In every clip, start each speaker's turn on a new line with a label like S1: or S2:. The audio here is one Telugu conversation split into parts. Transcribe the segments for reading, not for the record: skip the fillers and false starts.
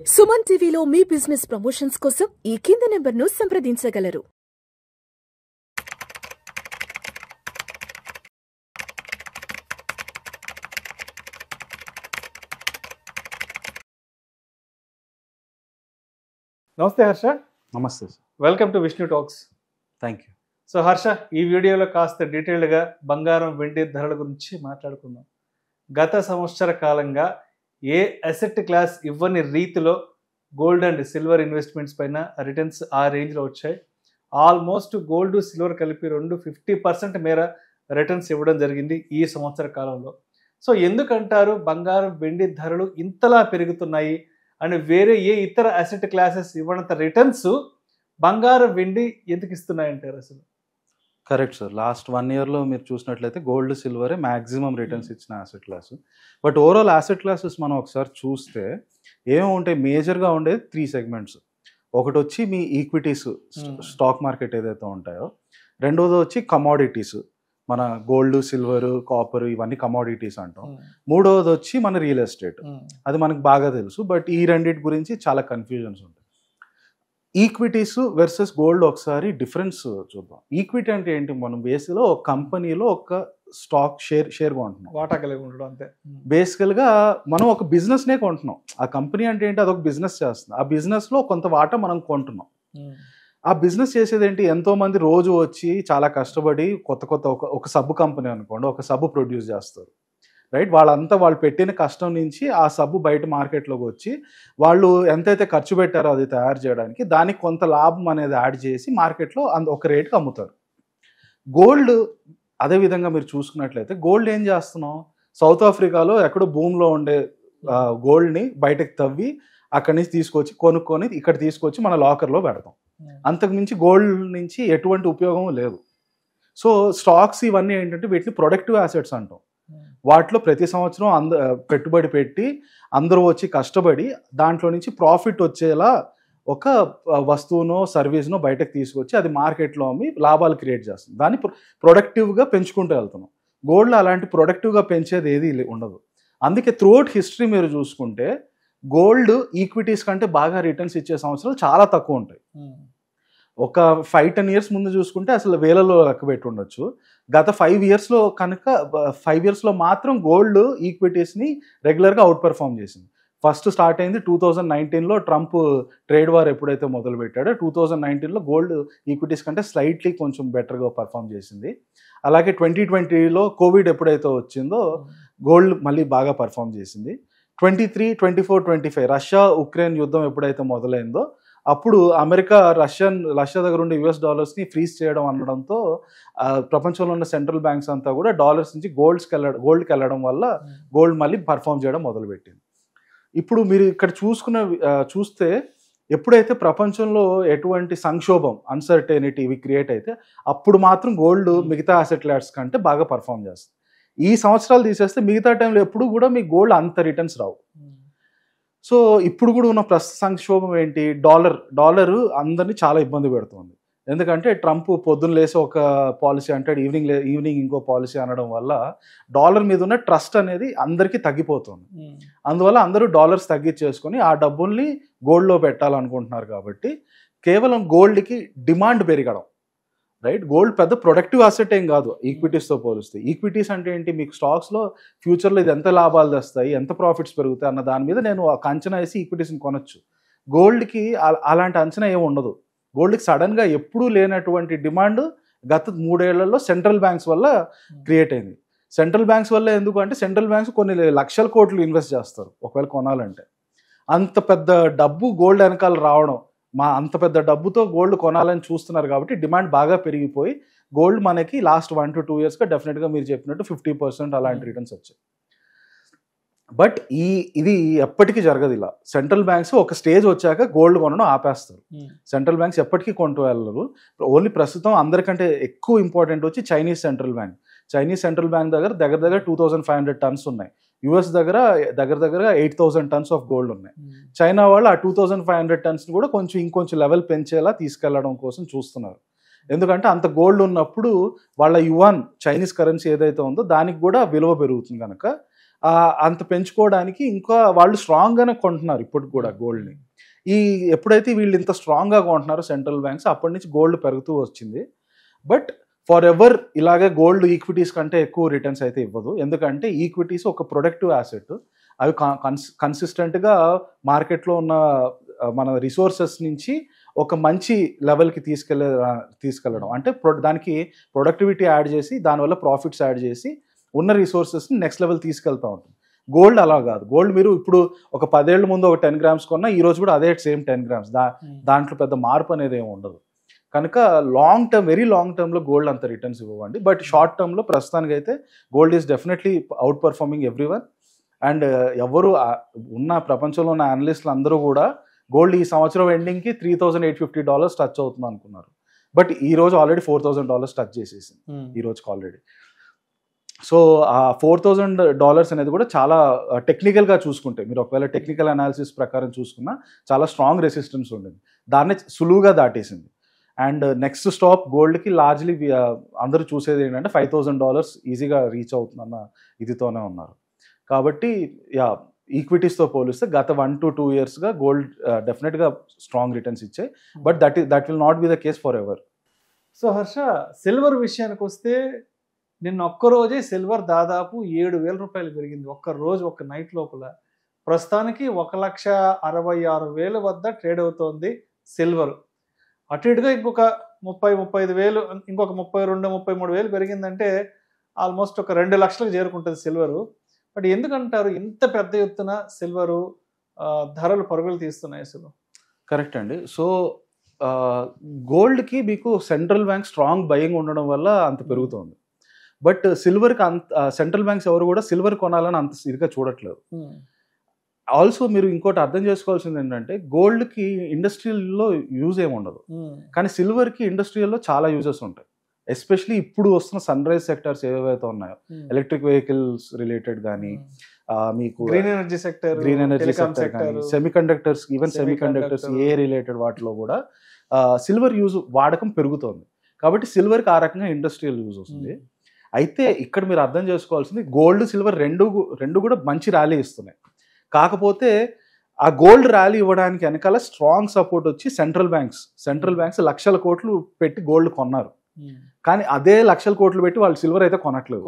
S1: సుమన్ టీవీలో మీ బిజినెస్ ప్రమోషన్స్ కోసం ఈ కింది నెంబర్ను సంప్రదించగలరు.
S2: నమస్తే హర్ష.
S3: నమస్తే sir.
S2: Welcome to Vishnu talks.
S3: Thank you.
S2: So Harsha, ఈ వీడియోలో కాస్త డీటెయిల్డ్గా బంగారం వెండి ధరల గురించి మాట్లాడుకుందాం. గత సంవత్సర కాలంగా ఏ అసెట్ క్లాస్ ఇవ్వని రీతిలో గోల్డ్ అండ్ సిల్వర్ ఇన్వెస్ట్మెంట్స్ పైన రిటర్న్స్ ఆ రేంజ్లో వచ్చాయి. ఆల్మోస్ట్ గోల్డ్ సిల్వర్ కలిపి 50% మేర రిటర్న్స్ ఇవ్వడం జరిగింది ఈ సంవత్సర కాలంలో. సో ఎందుకంటారు బంగారం వెండి ధరలు ఇంతలా పెరుగుతున్నాయి అని వేరే ఏ ఇతర అసెట్ క్లాసెస్ ఇవ్వనంత రిటర్న్స్ బంగారం వెండి ఎందుకు ఇస్తున్నాయంటారు అసలు?
S3: Correct sir. లాస్ట్ 1 yearలో మీరు చూసినట్లయితే గోల్డ్ సిల్వరే మ్యాక్సిమం రిటర్న్స్ ఇచ్చిన asset class. But overall asset classes మనం ఒకసారి చూస్తే ఏముంటాయి, మేజర్గా ఉండేది 3 సెగ్మెంట్స్. ఒకటి వచ్చి మీ ఈక్విటీస్, స్టాక్ మార్కెట్ ఏదైతే ఉంటాయో. రెండోది వచ్చి కమోడిటీస్, మన గోల్డ్ సిల్వర్ కాపర్ ఇవన్నీ కమోడిటీస్ అంటాం. మూడవది వచ్చి మన రియల్ ఎస్టేట్, అది మనకు బాగా తెలుసు. బట్ ఈ రెండింటి గురించి చాలా కన్ఫ్యూజన్స్ ఉంటాయి. ఈక్విటీస్ వర్సెస్ గోల్డ్ ఒకసారి డిఫరెన్స్ చూద్దాం. ఈక్విటీ అంటే ఏంటి, మనం బేసిక్గా ఒక కంపెనీలో ఒక స్టాక్ షేర్ కొంటున్నాం,
S2: వాటా కలిగి ఉండడం అంతే.
S3: బేసికల్గా మనం ఒక బిజినెస్నే కొంటున్నాం. ఆ కంపెనీ అంటే ఏంటి, అదొక బిజినెస్ చేస్తుంది. ఆ బిజినెస్లో కొంత వాటా మనం కొంటున్నాం. ఆ బిజినెస్ చేసేది ఏంటి, ఎంతోమంది రోజు వచ్చి చాలా కష్టపడి కొత్త ఒక సబ్ కంపెనీ అనుకోండి, ఒక సబ్ ప్రొడ్యూస్ చేస్తారు, రైట్? వాళ్ళు పెట్టిన కష్టం నుంచి ఆ సబ్బు బయట మార్కెట్లోకి వచ్చి వాళ్ళు ఎంతైతే ఖర్చు పెట్టారో అది తయారు చేయడానికి, దానికి కొంత లాభం అనేది యాడ్ చేసి మార్కెట్లో ఒక రేటుకి అమ్ముతారు. గోల్డ్ అదే విధంగా మీరు చూసుకున్నట్లయితే గోల్డ్ ఏం చేస్తున్నాం, సౌత్ ఆఫ్రికాలో ఎక్కడో భూమిలో ఉండే గోల్డ్ని బయటకు తవ్వి అక్కడి నుంచి తీసుకొచ్చి కొనుక్కొని ఇక్కడ తీసుకొచ్చి మన లాకర్లో పెడతాం. అంతకుమించి గోల్డ్ నుంచి ఎటువంటి ఉపయోగం లేదు. సో స్టాక్స్ ఇవన్నీ ఏంటంటే వీటిని ప్రొడక్టివ్ అసెట్స్ అంటాం. వాటిలో ప్రతి సంవత్సరం పెట్టుబడి పెట్టి అందరూ వచ్చి కష్టపడి దాంట్లో నుంచి ప్రాఫిట్ వచ్చేలా ఒక వస్తువునో సర్వీస్నో బయటకు తీసుకొచ్చి అది మార్కెట్లో అమ్మి లాభాలు క్రియేట్ చేస్తుంది. దాన్ని ప్రొడక్టివ్గా పెంచుకుంటూ వెళ్తున్నాం. గోల్డ్లో అలాంటి ప్రొడక్టివ్గా పెంచేది ఏది ఉండదు. అందుకే త్రూఅవుట్ హిస్టరీ మీరు చూసుకుంటే గోల్డ్ ఈక్విటీస్ కంటే బాగా రిటర్న్స్ ఇచ్చే సంవత్సరాలు చాలా తక్కువ ఉంటాయి. ఒక 5-10 years ముందు చూసుకుంటే అసలు వేలలో లెక్క పెట్టి ఉండొచ్చు. గత 5 yearsలో కనుక 5 yearsలో మాత్రం గోల్డ్ ఈక్విటీస్ని రెగ్యులర్గా అవుట్ పెర్ఫామ్ చేసింది. ఫస్ట్ స్టార్ట్ అయింది 2019లో. ట్రంప్ ట్రేడ్ వార్ ఎప్పుడైతే మొదలు పెట్టాడో 2019లో గోల్డ్ ఈక్విటీస్ కంటే స్లైట్లీ కొంచెం బెటర్గా పర్ఫామ్ చేసింది. అలాగే 2020లో కోవిడ్ ఎప్పుడైతే వచ్చిందో గోల్డ్ మళ్ళీ బాగా పర్ఫామ్ చేసింది. 23, 24, 25 రష్యా ఉక్రెయిన్ యుద్ధం ఎప్పుడైతే మొదలైందో అప్పుడు అమెరికా రష్యా దగ్గర ఉండే $ని ఫ్రీజ్ చేయడం అనడంతో ప్రపంచంలో ఉన్న సెంట్రల్ బ్యాంక్స్ అంతా కూడా డాలర్స్ నుంచి గోల్డ్కి వెళ్ళడం వల్ల గోల్డ్ మళ్ళీ పర్ఫామ్ చేయడం మొదలుపెట్టింది. ఇప్పుడు మీరు ఇక్కడ చూస్తే ఎప్పుడైతే ప్రపంచంలో ఎటువంటి సంక్షోభం, అన్సర్టెనిటీ ఇవి క్రియేట్ అయితే అప్పుడు మాత్రం గోల్డ్ మిగతా అసెట్ క్లాస్ కంటే బాగా పర్ఫామ్ చేస్తుంది. ఈ సంవత్సరాలు తీసేస్తే మిగతా టైంలో ఎప్పుడు కూడా మీ గోల్డ్ అంత రిటర్న్స్ రావు. సో ఇప్పుడు కూడా ఉన్న ప్రస్తుత సంక్షోభం ఏంటి, డాలర్ అందరినీ చాలా ఇబ్బంది పెడుతుంది. ఎందుకంటే ట్రంప్ పొద్దున్న లేసి ఒక పాలసీ అంటాడు, ఈవినింగ్ ఇంకో పాలసీ అనడం వల్ల డాలర్ మీద ఉన్న ట్రస్ట్ అనేది అందరికీ తగ్గిపోతుంది. అందువల్ల అందరూ డాలర్స్ తగ్గించేసుకొని ఆ డబ్బుల్ని గోల్డ్లో పెట్టాలనుకుంటున్నారు. కాబట్టి కేవలం గోల్డ్కి డిమాండ్ పెరగడం, రైట్? గోల్డ్ పెద్ద ప్రొడక్టివ్ అసెట్ ఏం కాదు ఈక్విటీస్తో పోలిస్తే. ఈక్విటీస్ అంటే ఏంటి, మీకు స్టాక్స్లో ఫ్యూచర్లో ఇది ఎంత లాభాలు తెస్తాయి, ఎంత ప్రాఫిట్స్ పెరుగుతాయి అన్న దాని మీద నేను ఒక అంచనా వేసి ఈక్విటీస్ని కొనొచ్చు. గోల్డ్కి అలాంటి అంచనా ఏమి ఉండదు. గోల్డ్కి సడన్గా ఎప్పుడూ లేనటువంటి డిమాండ్ గత 3 ఏళ్లలో సెంట్రల్ బ్యాంక్స్ వల్ల క్రియేట్ అయింది. సెంట్రల్ బ్యాంక్స్ వల్ల ఎందుకు అంటే సెంట్రల్ బ్యాంక్స్ కొన్ని లక్షల కోట్లు ఇన్వెస్ట్ చేస్తారు ఒకవేళ కొనాలంటే. అంత పెద్ద డబ్బు గోల్డ్ వెనకాల రావడం, అంత పెద్ద డబ్బుతో గోల్డ్ కొనాలని చూస్తున్నారు కాబట్టి డిమాండ్ బాగా పెరిగిపోయి గోల్డ్ మనకి లాస్ట్ 1 to 2 yearsగా డెఫినెట్గా మీరు చెప్పినట్టు 50% అలాంటి రిటర్న్స్ వచ్చాయి. బట్ ఇది ఎప్పటికీ జరగదు ఇలా. సెంట్రల్ బ్యాంక్స్ ఒక స్టేజ్ వచ్చాక గోల్డ్ కొనడం ఆపేస్తారు. సెంట్రల్ బ్యాంక్స్ ఎప్పటికీ కొంటూ వెళ్ళరు. ఓన్లీ ప్రస్తుతం అందరికంటే ఎక్కువ ఇంపార్టెంట్ వచ్చి చైనీస్ సెంట్రల్ బ్యాంక్ దగ్గర 2500 tons ఉన్నాయి. యుఎస్ దగ్గర 8,000 tons ఆఫ్ గోల్డ్ ఉన్నాయి. చైనా వాళ్ళు ఆ 2500 tonsని కూడా ఇంకొంచెం లెవెల్ పెంచేలా తీసుకెళ్లడం కోసం చూస్తున్నారు. ఎందుకంటే అంత గోల్డ్ ఉన్నప్పుడు వాళ్ళ యువాన్, చైనీస్ కరెన్సీ ఏదైతే ఉందో దానికి కూడా విలువ పెరుగుతుంది కనుక అంత పెంచుకోవడానికి ఇంకా వాళ్ళు స్ట్రాంగ్గానే కొంటున్నారు ఇప్పుడు కూడా గోల్డ్ని. ఎప్పుడైతే వీళ్ళు ఇంత స్ట్రాంగ్గా కొంటున్నారో సెంట్రల్ బ్యాంక్స్, అప్పటి నుంచి గోల్డ్ పెరుగుతూ వచ్చింది. బట్ ఫర్ ఎవర్ ఇలాగే గోల్డ్ ఈక్విటీస్ కంటే ఎక్కువ రిటర్న్స్ అయితే ఇవ్వదు. ఎందుకంటే ఈక్విటీస్ ఒక ప్రొడక్టివ్ యాసెట్. అవి కన్సిస్టెంట్గా మార్కెట్లో ఉన్న మన రిసోర్సెస్ నుంచి ఒక మంచి లెవెల్కి తీసుకెళ్ళడం అంటే దానికి ప్రొడక్టివిటీ యాడ్ చేసి దానివల్ల ప్రాఫిట్స్ యాడ్ చేసి ఉన్న రిసోర్సెస్ని నెక్స్ట్ లెవెల్ తీసుకెళ్తూ ఉంటుంది. గోల్డ్ అలా కాదు. గోల్డ్ మీరు ఇప్పుడు ఒక 10 ఏళ్ల ముందు ఒక 10 grams కొన్నా ఈ రోజు కూడా అదే సేమ్ 10 grams. దాంట్లో పెద్ద మార్పు అనేది ఏమి ఉండదు. కనుక వెరీ లాంగ్ టర్మ్లో గోల్డ్ అంత రిటర్న్స్ ఇవ్వండి. బట్ షార్ట్ టర్మ్లో ప్రస్తుతానికి అయితే gold is definitely out performing everyone. And ఎవరు ఉన్న ప్రపంచంలో ఉన్న అనలిస్టులు అందరూ కూడా గోల్డ్ ఈ సంవత్సరం ఎండింగ్కి $3,850 టచ్ అవుతుంది అనుకున్నారు. బట్ ఈ రోజు ఆల్రెడీ $4,000 టచ్ చేసేసింది ఈ రోజుకి ఆల్రెడీ. సో ఆ $4,000 అనేది కూడా చాలా టెక్నికల్గా చూసుకుంటే, మీరు ఒకవేళ టెక్నికల్ అనాలిసిస్ ప్రకారం చూసుకున్నా చాలా స్ట్రాంగ్ రెసిస్టెన్స్ ఉండేది. దాన్నే సులువుగా దాటేసింది. అండ్ నెక్స్ట్ స్టాప్ గోల్డ్కి లార్జ్లీ అందరూ చూసేది ఏంటంటే $5,000 ఈజీగా రీచ్ అవుతుందన్న ఇదితోనే ఉన్నారు. కాబట్టి ఈక్విటీస్తో పోలిస్తే గత 1 to 2 yearsగా గోల్డ్ డెఫినెట్గా స్ట్రాంగ్ రిటర్న్స్ ఇచ్చాయి. But that will not be the case for ever.
S2: So Harsha, silver విషయానికి వస్తే నిన్న ఒక్కరోజే సిల్వర్ దాదాపు $7,000 పెరిగింది. ఒక్క నైట్ లోపల. ప్రస్తుతానికి 1,66,000 వద్ద ట్రేడ్ అవుతోంది సిల్వర్. అటు ఇటుగా ఇంకొక 30-35,000, ఇంకొక 32-33,000 పెరిగిందంటే ఆల్మోస్ట్ ఒక 2 లక్షలకు చేరుకుంటుంది సిల్వరు. బట్ ఎందుకంటారు ఇంత పెద్ద ఎత్తున సిల్వరు ధరలు పరుగులు తీస్తున్నాయి అసలు?
S3: కరెక్ట్ అండి. సో గోల్డ్కి మీకు సెంట్రల్ బ్యాంక్ స్ట్రాంగ్ బయింగ్ ఉండడం వల్ల అంత పెరుగుతోంది. బట్ సిల్వర్కి సెంట్రల్ బ్యాంక్స్ ఎవరు కూడా సిల్వర్ కొనాలని అంత ఇదిగా చూడట్లేదు. ఆల్సో మీరు ఇంకోటి అర్థం చేసుకోవాల్సింది ఏంటంటే గోల్డ్కి ఇండస్ట్రియల్లో యూజ్ ఏమి ఉండదు, కానీ సిల్వర్కి ఇండస్ట్రియల్లో చాలా యూజెస్ ఉంటాయి. ఎస్పెషలీ ఇప్పుడు వస్తున్న సన్ రైజ్ సెక్టర్స్ ఏవైతే ఉన్నాయో, ఎలక్ట్రిక్ వెహికల్స్ రిలేటెడ్ కానీ, మీకు
S2: గ్రీన్ ఎనర్జీ సెక్టర్
S3: కానీ, సెమీకండక్టర్స్ ఏ రిలేటెడ్ వాటిలో కూడా సిల్వర్ యూజ్ వాడకం పెరుగుతోంది. కాబట్టి సిల్వర్కి ఆ రకంగా ఇండస్ట్రియల్ యూజ్ వస్తుంది. అయితే ఇక్కడ మీరు అర్థం చేసుకోవాల్సింది గోల్డ్ సిల్వర్ రెండు కూడా మంచి ర్యాలీ ఇస్తున్నాయి. కాకపోతే ఆ గోల్డ్ ర్యాలీ ఇవ్వడానికి వెనకాల స్ట్రాంగ్ సపోర్ట్ వచ్చి సెంట్రల్ బ్యాంక్స్ లక్షల కోట్లు పెట్టి గోల్డ్ కొన్నారు. కానీ అదే లక్షల కోట్లు పెట్టి వాళ్ళు సిల్వర్ అయితే కొనట్లేదు.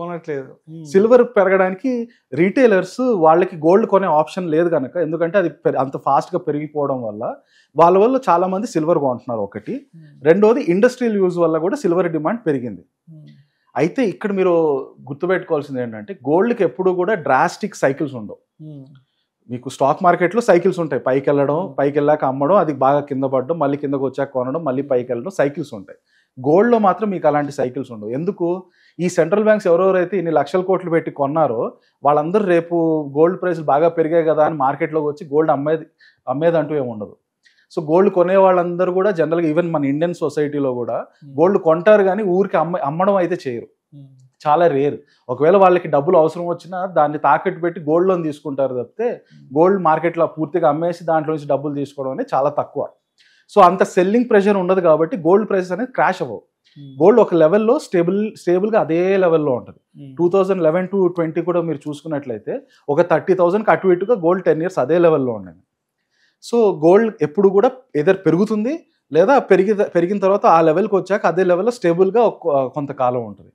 S3: సిల్వర్ పెరగడానికి రీటైలర్స్ వాళ్ళకి గోల్డ్ కొనే ఆప్షన్ లేదు కనుక, ఎందుకంటే అది అంత ఫాస్ట్గా పెరిగిపోవడం వాళ్ళ వల్ల చాలా మంది సిల్వర్ కొంటున్నారు ఒకటి. రెండోది ఇండస్ట్రియల్ యూజ్ వల్ల కూడా సిల్వర్ డిమాండ్ పెరిగింది. అయితే ఇక్కడ మీరు గుర్తుపెట్టుకోవాల్సింది ఏంటంటే గోల్డ్కి ఎప్పుడు కూడా డ్రాస్టిక్ సైకిల్స్ ఉండవు. మీకు స్టాక్ మార్కెట్లో సైకిల్స్ ఉంటాయి, పైకి వెళ్ళాక అమ్మడం, అది బాగా కింద పడడం, మళ్ళీ కిందకు వచ్చాక కొనడం, మళ్ళీ పైకి వెళ్ళడం, సైకిల్స్ ఉంటాయి. గోల్డ్లో మాత్రం మీకు అలాంటి సైకిల్స్ ఉండవు. ఎందుకు? ఈ సెంట్రల్ బ్యాంక్స్ ఎవరెవరైతే ఇన్ని లక్షల కోట్లు పెట్టి కొన్నారో వాళ్ళందరూ రేపు గోల్డ్ ప్రైస్ బాగా పెరిగాయి కదా అని మార్కెట్లోకి వచ్చి గోల్డ్ అమ్మేది అంటూ ఏమి ఉండదు. సో గోల్డ్ కొనే వాళ్ళందరూ కూడా జనరల్గా ఈవెన్ మన ఇండియన్ సొసైటీలో కూడా గోల్డ్ కొంటారు కానీ ఊరికి అమ్మడం అయితే చేయరు, చాలా రేర్. ఒకవేళ వాళ్ళకి డబ్బులు అవసరం వచ్చినా దాన్ని తాకట్టు పెట్టి గోల్డ్ లోన్ తీసుకుంటారు తప్పితే గోల్డ్ మార్కెట్లో పూర్తిగా అమ్మేసి దాంట్లో నుంచి డబ్బులు తీసుకోవడం అనేది చాలా తక్కువ. సో అంత సెల్లింగ్ ప్రెషర్ ఉండదు కాబట్టి గోల్డ్ ప్రైసెస్ అనేది క్రాష్ అవ్వవు. గోల్డ్ ఒక లెవెల్లో స్టేబుల్గా అదే లెవెల్లో ఉంటుంది. 2011 to 20 కూడా మీరు చూసుకున్నట్లయితే ఒక 30,000కి అటు ఇటుగా గోల్డ్ 10 years అదే లెవెల్లో ఉండేది. సో గోల్డ్ ఎప్పుడు కూడా ఎదర్ పెరుగుతుంది లేదా పెరిగిన తర్వాత ఆ లెవెల్కి వచ్చాక అదే లెవెల్లో స్టేబుల్గా కొంతకాలం ఉంటుంది.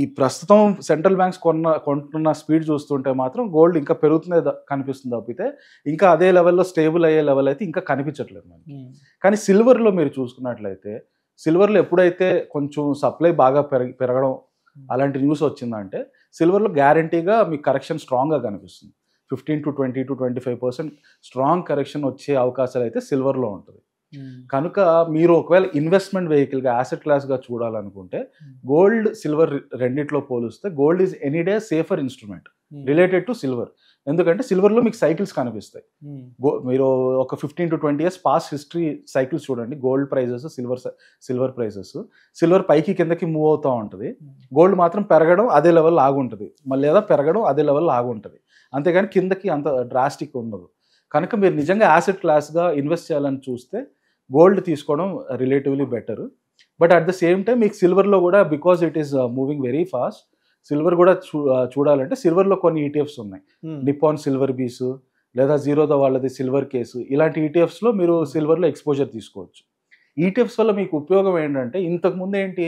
S3: ఈ ప్రస్తుతం సెంట్రల్ బ్యాంక్స్ కొంటున్న స్పీడ్ చూస్తుంటే మాత్రం గోల్డ్ ఇంకా పెరుగుతుందే కనిపిస్తుంది తప్పితే ఇంకా అదే లెవెల్లో స్టేబుల్ అయ్యే లెవెల్ అయితే ఇంకా కనిపించట్లేదు మనకి. కానీ సిల్వర్లో మీరు చూసుకున్నట్లయితే సిల్వర్లో ఎప్పుడైతే కొంచెం సప్లై బాగా పెరగడం అలాంటి న్యూస్ వచ్చిందంటే సిల్వర్లో గ్యారంటీగా మీకు కరెక్షన్ స్ట్రాంగ్గా కనిపిస్తుంది. 15 to 20 to 25% స్ట్రాంగ్ కరెక్షన్ వచ్చే అవకాశాలు అయితే సిల్వర్లో ఉంటుంది. కనుక మీరు ఒకవేళ ఇన్వెస్ట్మెంట్ వెహికల్గా యాసెట్ క్లాస్గా చూడాలనుకుంటే గోల్డ్ సిల్వర్ రెండిట్లో పోలిస్తే gold is any day safer instrument related to silver. ఎందుకంటే సిల్వర్లో మీకు సైకిల్స్ కనిపిస్తాయి. మీరు ఒక 15 to 20 years past history cycles చూడండి. Gold prices, silver prices, silver పైకి కిందకి మూవ్ అవుతూ ఉంటుంది, గోల్డ్ మాత్రం పెరగడం అదే లెవెల్ ఆగుంటుంది, మళ్ళీ లేదా పెరగడం అదే లెవెల్ ఆగుంటుంది. అంతేగాని కిందకి అంత డ్రాస్టిక్ ఉండదు. కనుక మీరు నిజంగా యాసెట్ క్లాస్గా ఇన్వెస్ట్ చేయాలని చూస్తే గోల్డ్ తీసుకోవడం relatively better. But at the same time మీకు సిల్వర్లో కూడా because it is moving very fast, silver కూడా చూడాలంటే సిల్వర్లో కొన్ని ఈటీఎఫ్స్ ఉన్నాయి. నిప్పాన్ సిల్వర్ బీస్ లేదా జీరోదా వాళ్ళది సిల్వర్ కేసు, ఇలాంటి ఈటీఎఫ్స్లో మీరు సిల్వర్లో ఎక్స్పోజర్ తీసుకోవచ్చు. ఈటీఎఫ్స్ వల్ల మీకు ఉపయోగం ఏంటంటే, ఇంతకుముందు ఏంటి,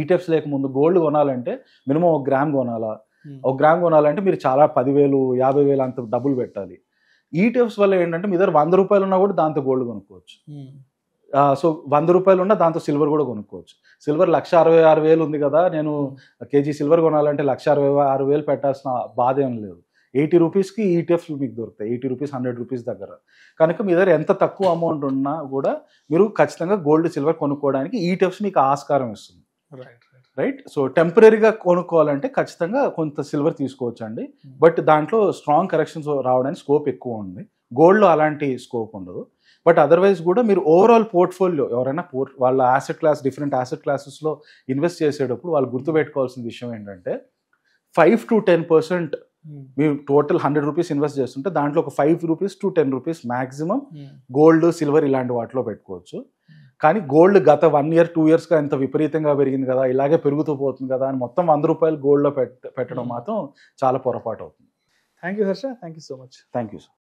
S3: ఈటీఎఫ్స్ లేకముందు గోల్డ్ కొనాలంటే మినిమం 1 గ్రామ్ కొనాలా, 1 గ్రామ్ కొనాలంటే మీరు చాలా 10,000 50,000 అంత డబ్బులు పెట్టాలి. ఈటీఎఫ్స్ వల్ల ఏంటంటే మీ దగ్గర 100 రూపాయలు ఉన్నా కూడా దాంతో గోల్డ్ కొనుక్కోవచ్చు. సో 100 రూపాయలు ఉన్నా దాంతో సిల్వర్ కూడా కొనుక్కోవచ్చు. సిల్వర్ 1,66,000 ఉంది కదా, నేను కేజీ సిల్వర్ కొనాలంటే 1,66,000 పెట్టాల్సిన బాధ ఏం లేదు. 80 రూపీస్కి ఈటీఎఫ్స్ మీకు దొరుకుతాయి, 80 రూపీస్ 100 రూపీస్ దగ్గర. కనుక మీ దగ్గర ఎంత తక్కువ అమౌంట్ ఉన్నా కూడా మీరు ఖచ్చితంగా గోల్డ్ సిల్వర్ కొనుక్కోవడానికి ఈటీఎఫ్స్ మీకు ఆస్కారం ఇస్తుంది. రైట్. సో టెంపరీగా కొనుక్కోవాలంటే ఖచ్చితంగా కొంత సిల్వర్ తీసుకోవచ్చు అండి, బట్ దాంట్లో స్ట్రాంగ్ కరెక్షన్స్ రావడానికి స్కోప్ ఎక్కువ ఉంది. గోల్డ్లో అలాంటి స్కోప్ ఉండదు. బట్ అదర్వైజ్ కూడా మీరు ఓవరాల్ పోర్ట్ఫోలియో ఎవరైనా వాళ్ళ యాసెట్ క్లాస్ డిఫరెంట్ యాసెట్ క్లాసెస్లో ఇన్వెస్ట్ చేసేటప్పుడు వాళ్ళు గుర్తుపెట్టుకోవాల్సిన విషయం ఏంటంటే 5 to 10% మీరు టోటల్ 100 రూపీస్ ఇన్వెస్ట్ చేస్తుంటే దాంట్లో ఒక 5 rupees to 10 rupees maximum gold silver ఇలాంటి వాటిలో పెట్టుకోవచ్చు. కానీ గోల్డ్ గత 1 year 2 yearsగా ఎంత విపరీతంగా పెరిగింది కదా, ఇలాగే పెరుగుతూ పోతుంది కదా అని మొత్తం 100 రూపాయలు గోల్డ్లో పెట్టడం మాత్రం చాలా పొరపాటు అవుతుంది.
S2: Thank you Harsha, thank you so much.
S3: Thank you sir.